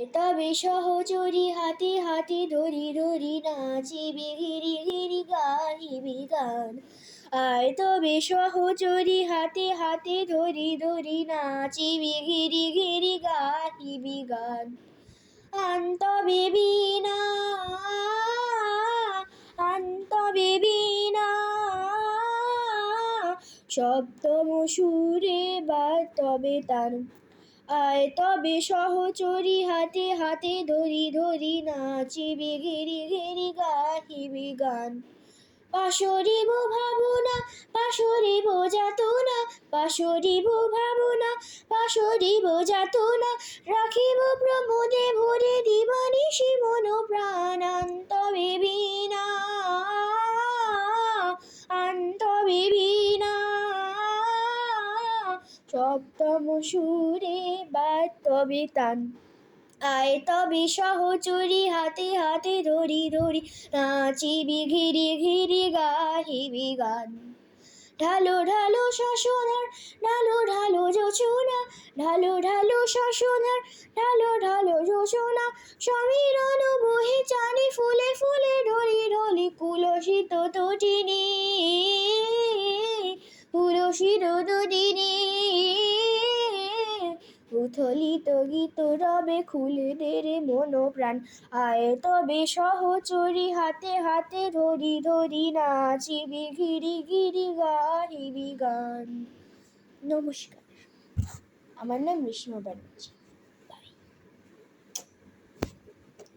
তবে সহচরি হাতে হাতে ধরি ধরি নাচিবি ঘিরি ঘিরি গাহিবি গান। আয় তবে সহচরি হাতে হাতে ধরি ধরি নাচিবি ঘিরি ঘিরি গাহিবি গান। আন্তবে বীণা আন্তবে বীণা সপ্তম সুরে বাজবে তান। আয় তবে সহচরি হাতে হাতে ধরি ধরি নাচিবি ঘিরি ঘিরি গাহিবি গান। পাশরিব ভাবনা পাশরিব যাতনা পাশরিব ভাবনা পাশরিব যাতনা রাখিব প্রমোদে ভরে দিবানিশি মন প্রাণ। আন্তবে বীণা আন্তবে বীণা সপ্তম সুরে বাজবে তান। আয় তবে সহচরি হাতে হাতে ধরি ধরি নাচিবি ঘিরি ঘিরি গাহিবি গান। ঢালো ঢালো শশধার ঢালো ঢালো জোছনা ঢালো ঢালো শশধার ঢালো ঢালো জোছনা সমীরণ বহে চারি ফুলে ফুলে ঢলি ঢলি কুলসিত তটিনী কুলসিত তটিনী উথলিত গীত রবে খুলে দে রে মন প্রাণ। আয় তবে সহচরি হাতে হাতে ধরি ধরি নাচিবি ঘিরি ঘিরি গাহিবি গান। নমস্কার, আমার নাম রেশমা ব্যানার্জি।